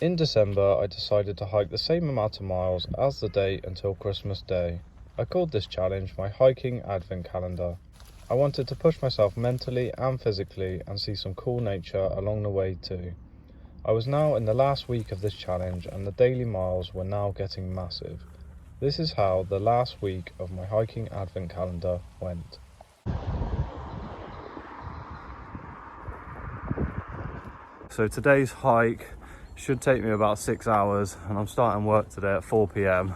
In December, I decided to hike the same amount of miles as the day until Christmas Day. I called this challenge my hiking advent calendar. I wanted to push myself mentally and physically and see some cool nature along the way too. I was now in the last week of this challenge and the daily miles were now getting massive. This is how the last week of my hiking advent calendar went. So today's hike should take me about 6 hours and I'm starting work today at 4 p.m.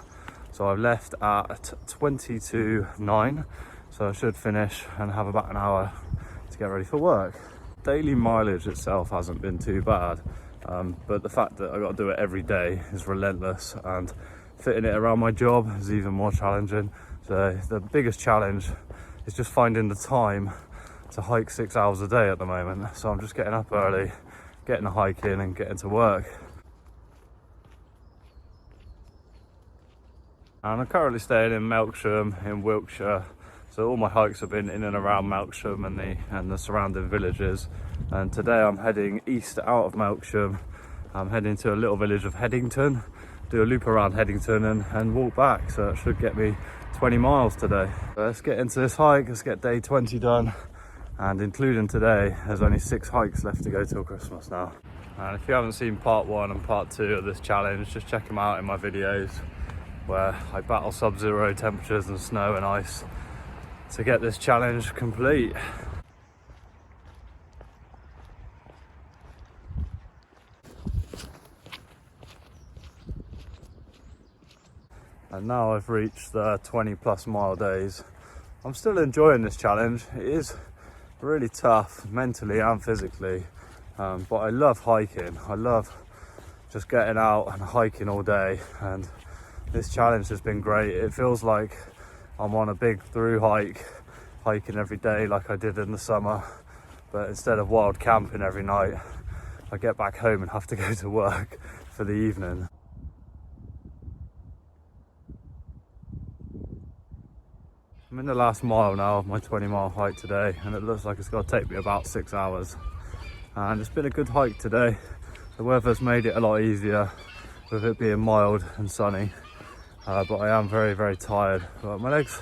So I've left at 20 to 9, so I should finish and have about an hour to get ready for work. Daily mileage itself hasn't been too bad, but the fact that I got to do it every day is relentless, and fitting it around my job is even more challenging. So the biggest challenge is just finding the time to hike 6 hours a day at the moment. So I'm just getting up early, getting a hike in and getting to work. And I'm currently staying in Melksham in Wiltshire, so all my hikes have been in and around Melksham and the surrounding villages. And today I'm heading east out of Melksham. I'm heading to a little village of Headington, do a loop around Headington and walk back, so it should get me 20 miles today. So let's get into this hike, let's get day 20 done. And including today, there's only 6 hikes left to go till Christmas now. And if you haven't seen part 1 and part 2 of this challenge, just check them out in my videos where I battle sub-zero temperatures and snow and ice to get this challenge complete. And now I've reached the 20+ mile days. I'm still enjoying this challenge. It is really tough mentally and physically, but I love hiking. I love just getting out and hiking all day, and this challenge has been great. It feels like I'm on a big through hike, hiking every day like I did in the summer, but instead of wild camping every night, I get back home and have to go to work for the evening. I'm in the last mile now of my 20-mile hike today, and it looks like it's going to take me about 6 hours. And it's been a good hike today. The weather's made it a lot easier with it being mild and sunny, but I am very, very tired. But my legs,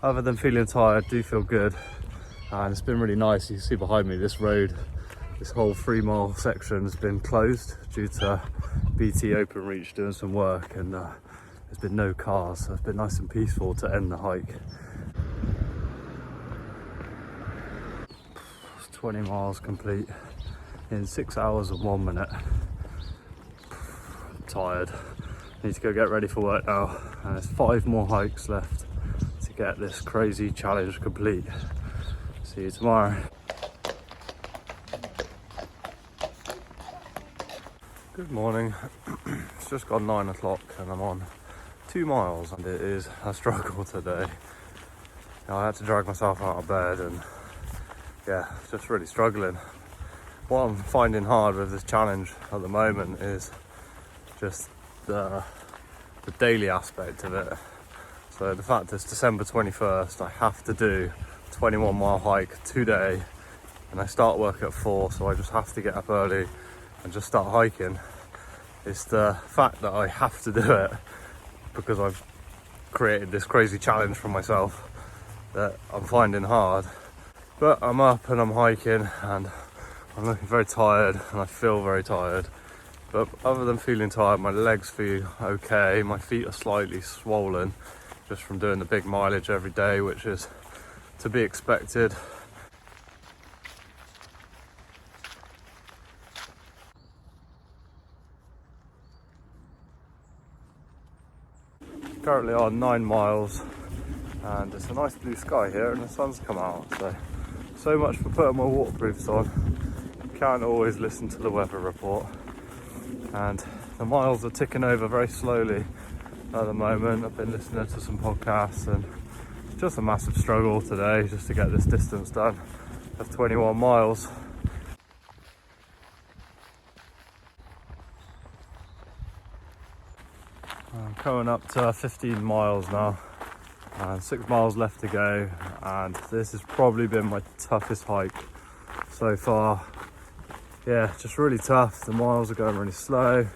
other than feeling tired, do feel good. And it's been really nice. You can see behind me this road, this whole 3-mile section has been closed due to BT Openreach doing some work, and there's been no cars, so it's been nice and peaceful to end the hike. 20 miles complete in 6 hours and 1 minute. I'm tired. Need to go get ready for work now, and there's 5 more hikes left to get this crazy challenge complete. See you tomorrow. Good morning. It's just gone 9 o'clock and I'm on 2 miles, and it is a struggle today. I had to drag myself out of bed, and yeah, just really struggling. What I'm finding hard with this challenge at the moment is just the daily aspect of it. So the fact it's December 21st, I have to do a 21-mile hike today, and I start work at 4, so I just have to get up early and just start hiking. It's the fact that I have to do it because I've created this crazy challenge for myself that I'm finding hard. But I'm up and I'm hiking, and I'm looking very tired, and I feel very tired. But other than feeling tired, my legs feel okay. My feet are slightly swollen just from doing the big mileage every day, which is to be expected. Currently on 9 miles, and it's a nice blue sky here and the sun's come out, so much for putting my waterproofs on. You can't always listen to the weather report, and the miles are ticking over very slowly at the moment. I've been listening to some podcasts, and it's just a massive struggle today just to get this distance done of 21 miles. I'm coming up to 15 miles now, and 6 miles left to go, and this has probably been my toughest hike so far. yeah, just really tough. The miles are going really slow.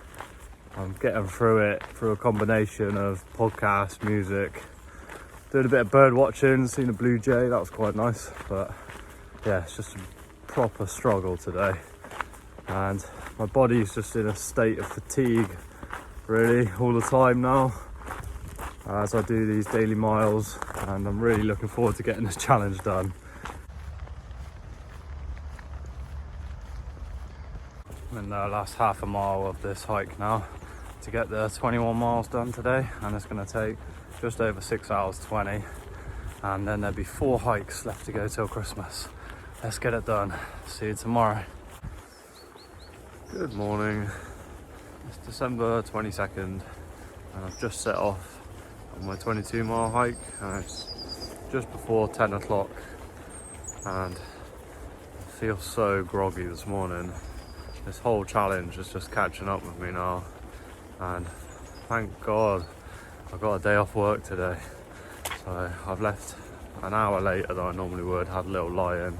I'm getting through it through a combination of podcast, music, doing a bit of bird watching, seeing a blue jay, that was quite nice. But yeah, it's just a proper struggle today. And my body's just in a state of fatigue really all the time now as I do these daily miles, and I'm really looking forward to getting this challenge done. I'm in the last half a mile of this hike now to get the 21 miles done today, and it's going to take just over 6 hours 20, and then there'll be 4 hikes left to go till Christmas. Let's get it done. See you tomorrow. Good morning. It's December 22nd and I've just set off on my 22-mile hike, and it's just before 10 o'clock and I feel so groggy this morning. This whole challenge is just catching up with me now, and thank God I got a day off work today. So I've left an hour later than I normally would, had a little lie-in,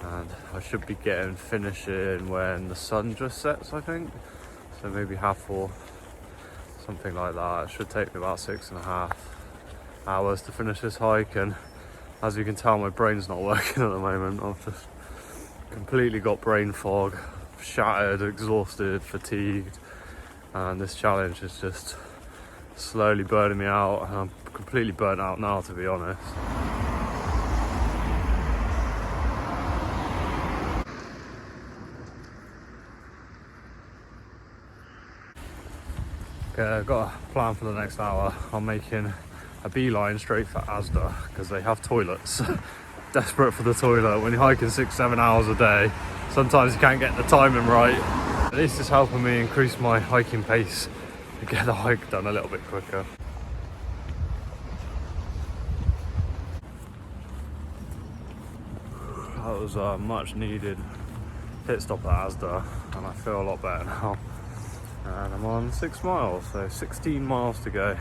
and I should be finishing when the sun just sets, I think. So maybe 4:30, something like that. It should take me about 6.5 hours to finish this hike, and as you can tell, my brain's not working at the moment. I've just completely got brain fog, shattered, exhausted, fatigued, and this challenge is just slowly burning me out, and I'm completely burnt out now, to be honest. Okay, I've got a plan for the next hour. I'm making a beeline straight for Asda because they have toilets. Desperate for the toilet. When you're hiking 6-7 hours a day, sometimes you can't get the timing right. At least it's helping me increase my hiking pace to get the hike done a little bit quicker. That was a much needed pit stop at Asda, and I feel a lot better now. And I'm on 6 miles, so 16 miles to go.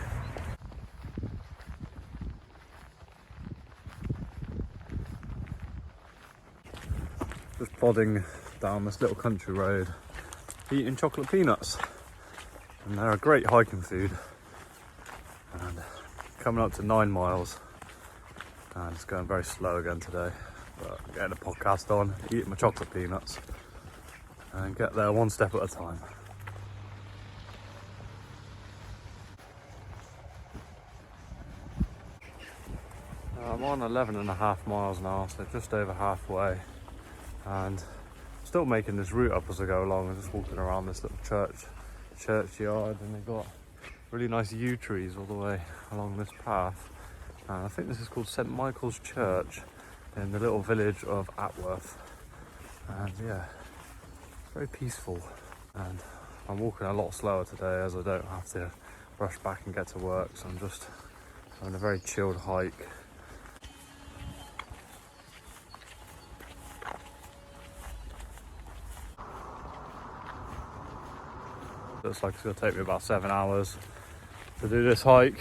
Just plodding down this little country road, eating chocolate peanuts. And they're a great hiking food. And coming up to 9 miles. And it's going very slow again today. But I'm getting a podcast on, eating my chocolate peanuts, and get there one step at a time. I'm on 11.5 miles now, so just over halfway, and still making this route up as I go along. I'm just walking around this little churchyard, and they've got really nice yew trees all the way along this path. And I think this is called St Michael's Church in the little village of Atworth. And yeah, very peaceful. And I'm walking a lot slower today as I don't have to rush back and get to work, so I'm just having a very chilled hike. Looks like it's going to take me about 7 hours to do this hike,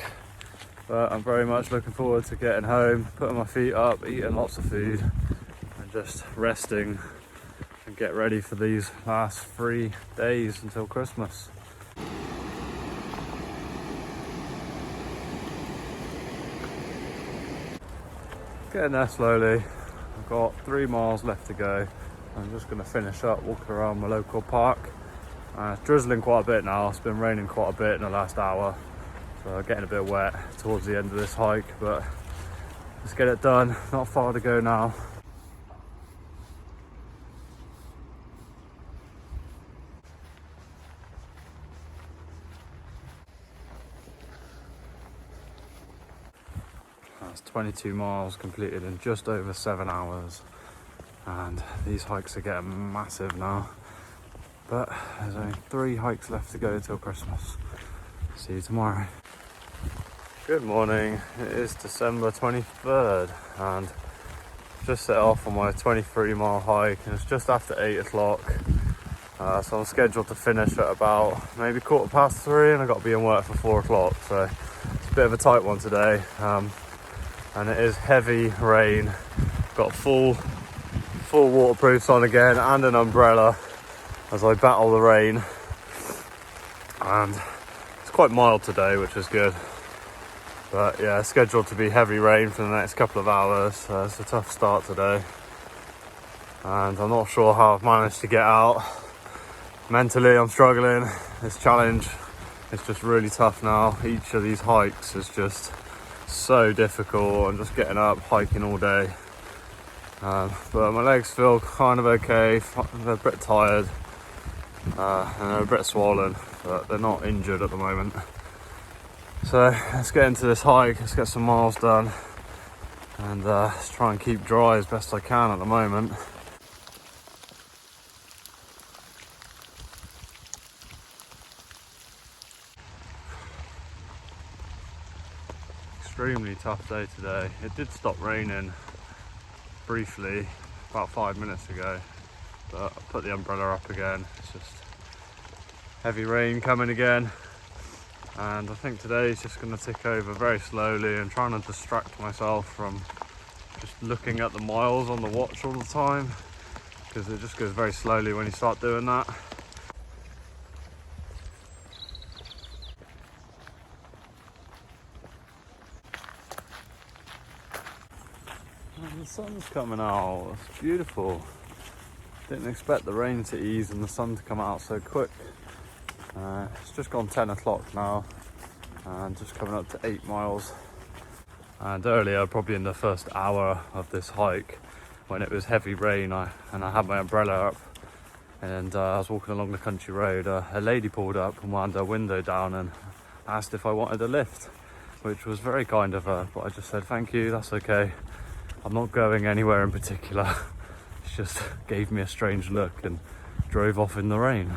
but I'm very much looking forward to getting home, putting my feet up, eating lots of food, and just resting and get ready for these last 3 days until Christmas. Getting there slowly. I've got 3 miles left to go. I'm just going to finish up walking around my local park. It's drizzling quite a bit now. It's been raining quite a bit in the last hour, so I'm getting a bit wet towards the end of this hike, but let's get it done. Not far to go now. That's 22 miles completed in just over 7 hours, and these hikes are getting massive now. But there's only 3 hikes left to go till Christmas. See you tomorrow. Good morning. It is December 23rd and just set off on my 23-mile hike, and it's just after 8 o'clock. So I'm scheduled to finish at about maybe 3:15, and I've got to be in work for 4 o'clock. So it's a bit of a tight one today. And it is heavy rain. Got full full waterproofs on again and an umbrella as I battle the rain. And it's quite mild today, which is good. But yeah, scheduled to be heavy rain for the next couple of hours. So it's a tough start today. And I'm not sure how I've managed to get out. Mentally, I'm struggling. This challenge is just really tough now. Each of these hikes is just so difficult. I'm just getting up, hiking all day. But my legs feel kind of okay. They're a bit tired and they're a bit swollen, but they're not injured at the moment. So let's get into this hike, let's get some miles done, and let's try and keep dry as best I can at the moment. Extremely tough day today. It did stop raining briefly about 5 minutes ago, but I put the umbrella up again. It's just heavy rain coming again, and I think today is just going to tick over very slowly and trying to distract myself from just looking at the miles on the watch all the time, because it just goes very slowly when you start doing that. And the sun's coming out, it's beautiful. Didn't expect the rain to ease and the sun to come out so quick. It's just gone 10 o'clock now and just coming up to 8 miles. And earlier, probably in the first hour of this hike, when it was heavy rain and I had my umbrella up and I was walking along the country road, a lady pulled up and wound her window down and asked if I wanted a lift, which was very kind of her, but I just said thank you, that's okay. I'm not going anywhere in particular. She just gave me a strange look and drove off in the rain.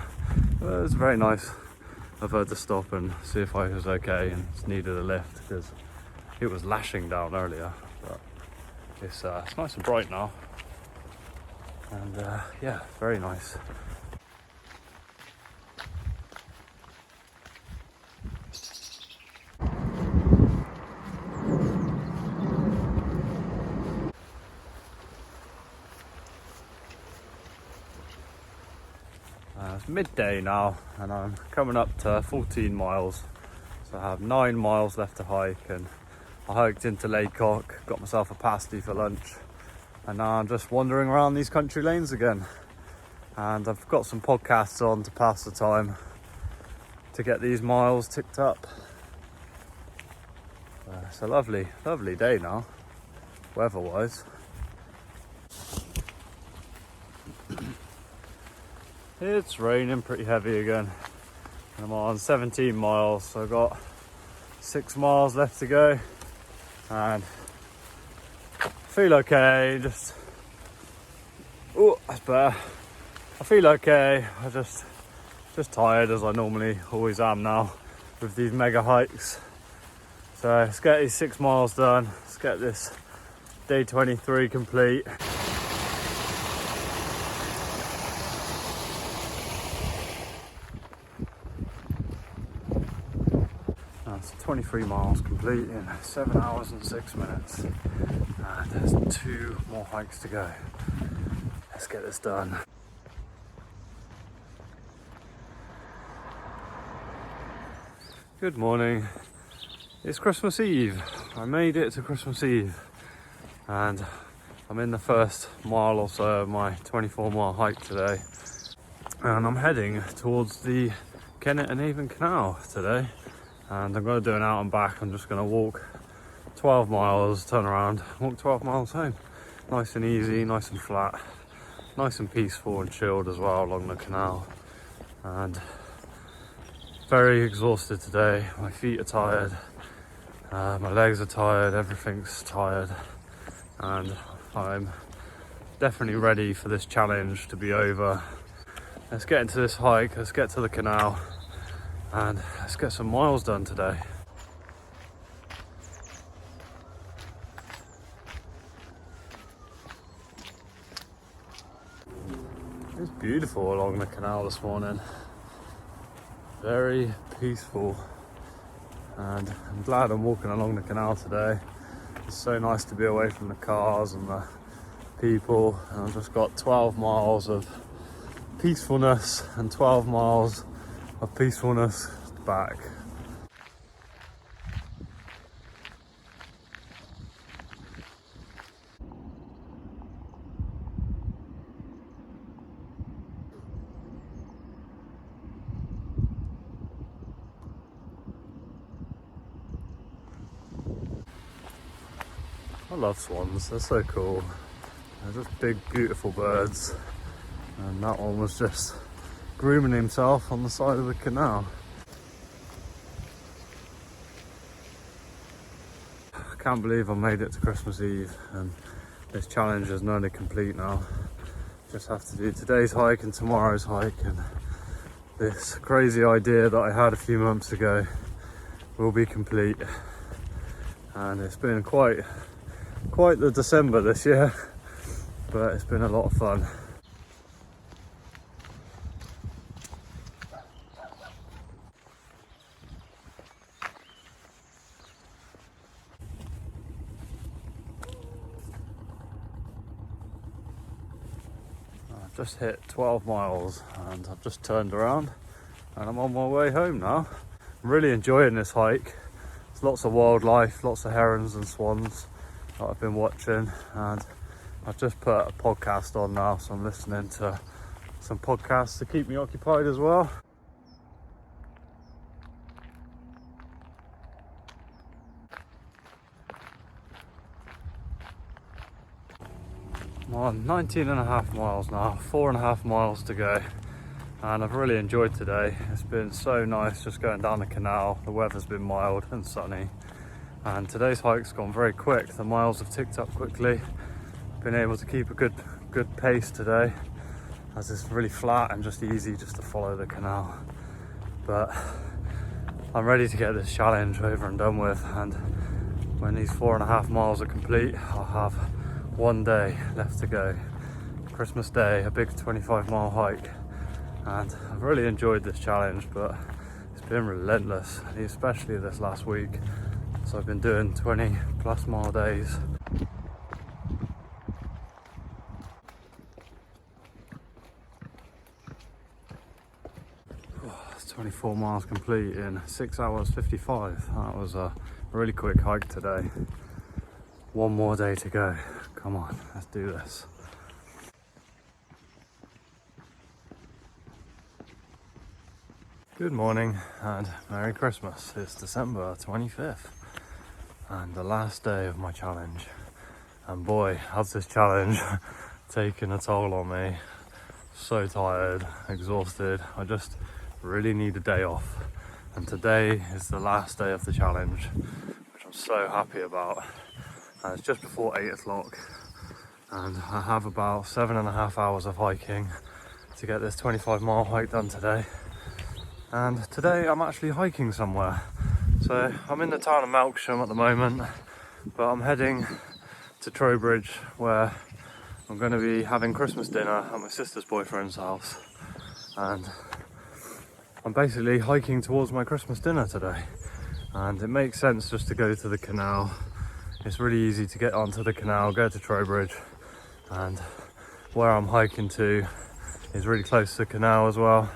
It was very nice of her to stop and see if I was okay and just needed a lift, because it was lashing down earlier. But it's nice and bright now, and yeah, very nice. It's midday now and I'm coming up to 14 miles, so I have 9 miles left to hike, and I hiked into Laycock, got myself a pasty for lunch, and now I'm just wandering around these country lanes again, and I've got some podcasts on to pass the time to get these miles ticked up. It's a lovely day now, weather wise. It's raining pretty heavy again. I'm on 17 miles, so I've got 6 miles left to go, and I feel okay. That's better. I feel okay. I just tired, as I normally always am now with these mega hikes. So let's get these 6 miles done. Let's get this day 23 complete. That's 23 miles complete in 7 hours and 6 minutes. And there's 2 more hikes to go. Let's get this done. Good morning. It's Christmas Eve. I made it to Christmas Eve. And I'm in the first mile or so of my 24-mile hike today. And I'm heading towards the Kennet and Avon Canal today. And I'm going to do an out and back. I'm just going to walk 12 miles, turn around, walk 12 miles home. Nice and easy, nice and flat, nice and peaceful and chilled as well along the canal. And very exhausted today. My feet are tired, my legs are tired, everything's tired. And I'm definitely ready for this challenge to be over. Let's get into this hike, let's get to the canal, and let's get some miles done today. It's beautiful along the canal this morning. Very peaceful. And I'm glad I'm walking along the canal today. It's so nice to be away from the cars and the people, and I've just got 12 miles of peacefulness and 12 miles of peacefulness back. I love swans, they're so cool. They're just big, beautiful birds. And that one was just grooming himself on the side of the canal. I can't believe I made it to Christmas Eve, and this challenge is nearly complete now. Just have to do today's hike and tomorrow's hike, and this crazy idea that I had a few months ago will be complete. And it's been quite the December this year, but it's been a lot of fun. I've just hit 12 miles and I've just turned around and I'm on my way home now. I'm really enjoying this hike. There's lots of wildlife, lots of herons and swans that I've been watching, and I've just put a podcast on now, so I'm listening to some podcasts to keep me occupied as well. I'm on 19.5 miles now, 4.5 miles to go, and I've really enjoyed today. It's been so nice just going down the canal. The weather's been mild and sunny, and today's hike's gone very quick. The miles have ticked up quickly. Been able to keep a good pace today, as it's really flat and just easy just to follow the canal. But I'm ready to get this challenge over and done with, and when these 4.5 miles are complete, I'll have one day left to go. Christmas Day, a big 25-mile hike, and I've really enjoyed this challenge, but it's been relentless, especially this last week. So I've been doing 20+ mile days. It's 24 miles complete in 6 hours 55. That was a really quick hike today. One more day to go. Come on, let's do this. Good morning and Merry Christmas. It's December 25th and the last day of my challenge. And boy, has this challenge taken a toll on me. So tired, exhausted. I just really need a day off. And today is the last day of the challenge, which I'm so happy about. And it's just before 8 o'clock. And I have about 7.5 hours of hiking to get this 25-mile hike done today. And today I'm actually hiking somewhere. So I'm in the town of Melksham at the moment, but I'm heading to Trowbridge, where I'm going to be having Christmas dinner at my sister's boyfriend's house. And I'm basically hiking towards my Christmas dinner today. And it makes sense just to go to the canal. It's really easy to get onto the canal, go to Trowbridge, and where I'm hiking to is really close to the canal as well.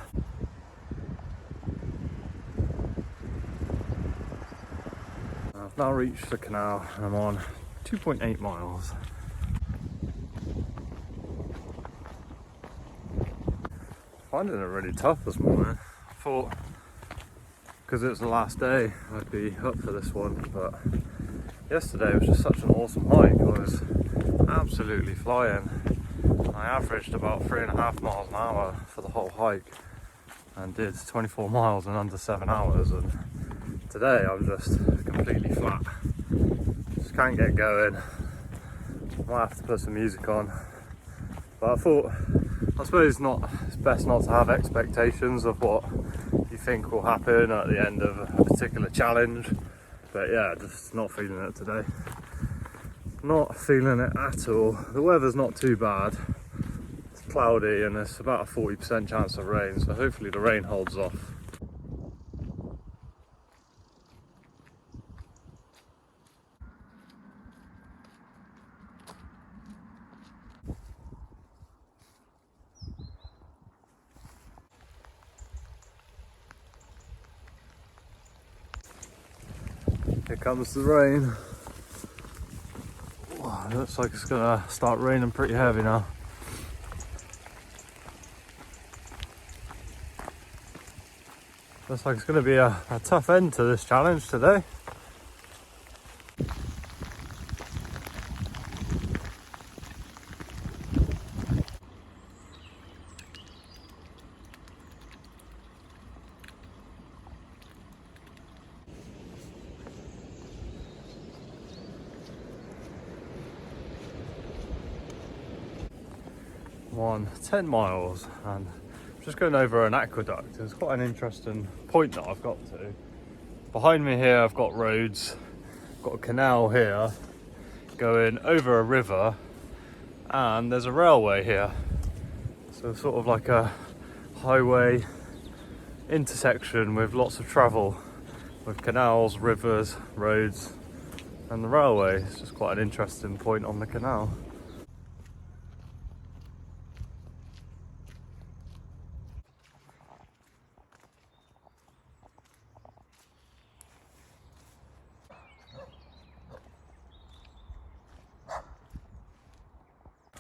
I've now reached the canal and I'm on 2.8 miles. Finding it really tough this morning. I thought, because it's the last day, I'd be up for this one, but yesterday was just such an awesome hike. I was absolutely flying. I averaged about 3.5 miles an hour for the whole hike and did 24 miles in under 7 hours, and today I'm just completely flat. Just can't get going. Might have to put some music on. But I suppose it's best not to have expectations of what you think will happen at the end of a particular challenge. But yeah, just not feeling it today. Not feeling it at all. The weather's not too bad. It's cloudy and there's about a 40% chance of rain, so hopefully the rain holds off. Here comes the rain. Wow, looks like it's gonna start raining pretty heavy now. Looks like it's gonna be a tough end to this challenge today. I'm on 10 miles and I'm just going over an aqueduct. It's quite an interesting point that I've got to. Behind me here I've got roads, got a canal here going over a river, and there's a railway here. So sort of like a highway intersection with lots of travel, with canals, rivers, roads and the railway. It's just quite an interesting point on the canal.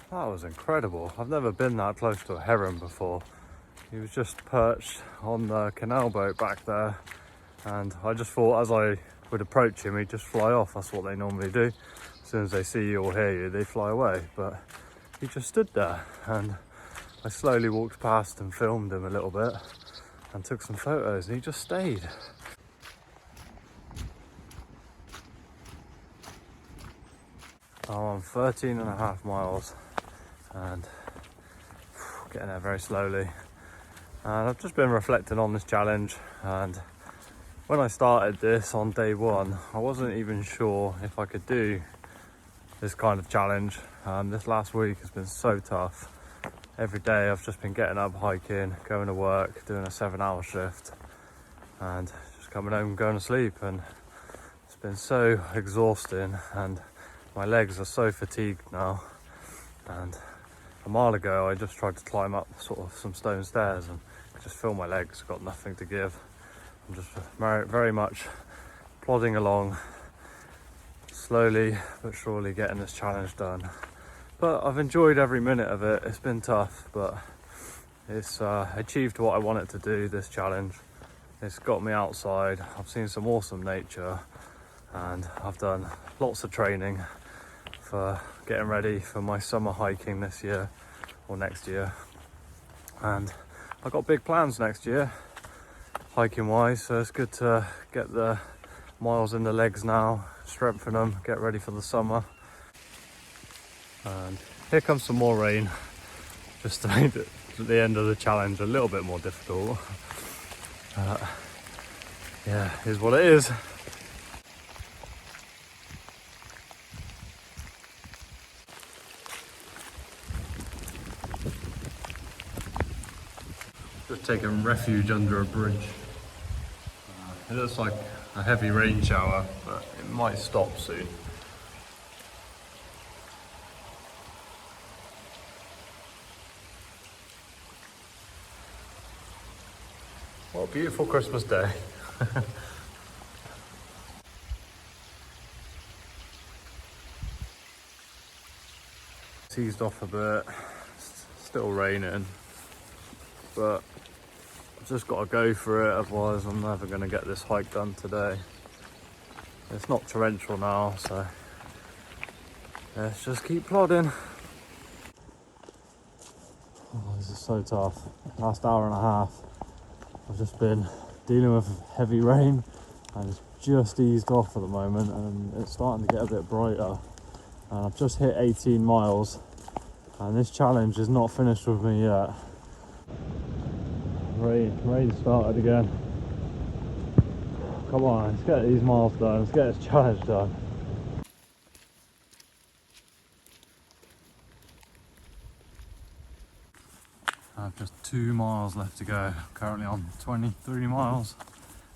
That was incredible. I've never been that close to a heron before. He was just perched on the canal boat back there, and I just thought as I would approach him he'd just fly off. That's what they normally do. As soon as they see you or hear you, they fly away. But he just stood there, and I slowly walked past and filmed him a little bit and took some photos, and he just stayed. I'm on 13.5 miles and getting there very slowly. And I've just been reflecting on this challenge, and when I started this on day one, I wasn't even sure if I could do this kind of challenge. This last week has been so tough. Every day I've just been getting up, hiking, going to work, doing a 7-hour shift, and just coming home and going to sleep. And it's been so exhausting, and my legs are so fatigued now. And a mile ago I just tried to climb up sort of some stone stairs and I just feel my legs got nothing to give. I'm just very much plodding along, slowly but surely getting this challenge done. But I've enjoyed every minute of it. It's been tough, but it's achieved what I wanted to do, this challenge. It's got me outside, I've seen some awesome nature, and I've done lots of training for getting ready for my summer hiking this year or next year. And I've got big plans next year, hiking wise, so it's good to get the miles in the legs now, strengthen them, get ready for the summer. And here comes some more rain, just to make the end of the challenge a little bit more difficult. Yeah, here's what it is. Just taking refuge under a bridge. It looks like a heavy rain shower, but it might stop soon. What a beautiful Christmas day. It's eased off a bit, it's still raining, but I've just got to go for it, otherwise I'm never going to get this hike done today. It's not torrential now, so let's just keep plodding. Oh, this is so tough. Last hour and a half I've just been dealing with heavy rain, and it's just eased off at the moment and it's starting to get a bit brighter. And I've just hit 18 miles and this challenge is not finished with me yet. Rain started again. Come on, let's get these miles done, let's get this challenge done. I have just 2 miles left to go. Currently on 23 miles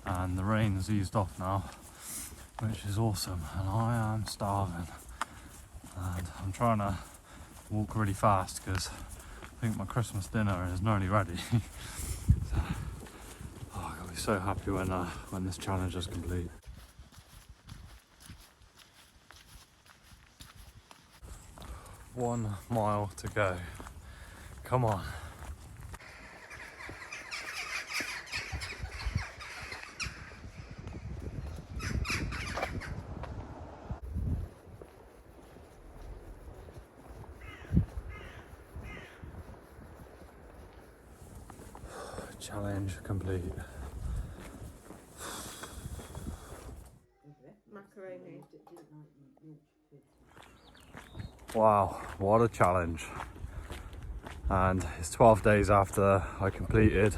and the rain's eased off now, which is awesome, and I am starving. And I'm trying to walk really fast because I think my Christmas dinner is nearly ready. So, oh, I'll be so happy when this challenge is complete. 1 mile to go. Come on. Challenge complete. Macaroni. Wow, what a challenge. And it's 12 days after I completed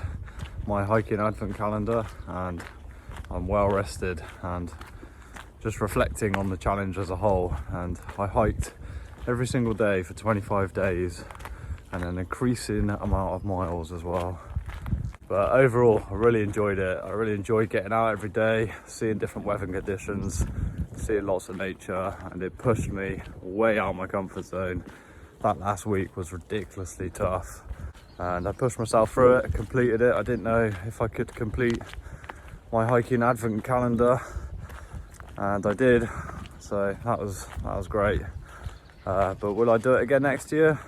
my hiking advent calendar, and I'm well rested and just reflecting on the challenge as a whole. And I hiked every single day for 25 days and an increasing amount of miles as well. But overall, I really enjoyed it. I really enjoyed getting out every day, seeing different weather conditions, seeing lots of nature, and it pushed me way out of my comfort zone. That last week was ridiculously tough, and I pushed myself through it, completed it. I didn't know if I could complete my hiking advent calendar, and I did, so that was great. But will I do it again next year?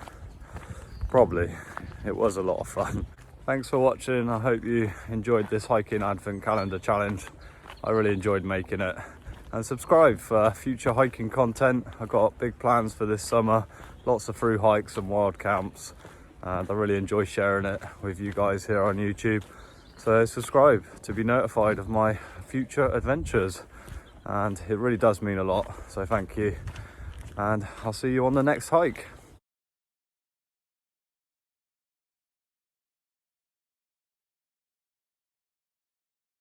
Probably. It was a lot of fun. Thanks for watching. I hope you enjoyed this hiking advent calendar challenge. I really enjoyed making it. And subscribe for future hiking content. I've got big plans for this summer, lots of through hikes and wild camps, and I really enjoy sharing it with you guys here on YouTube. So subscribe to be notified of my future adventures, and it really does mean a lot, so thank you, and I'll see you on the next hike.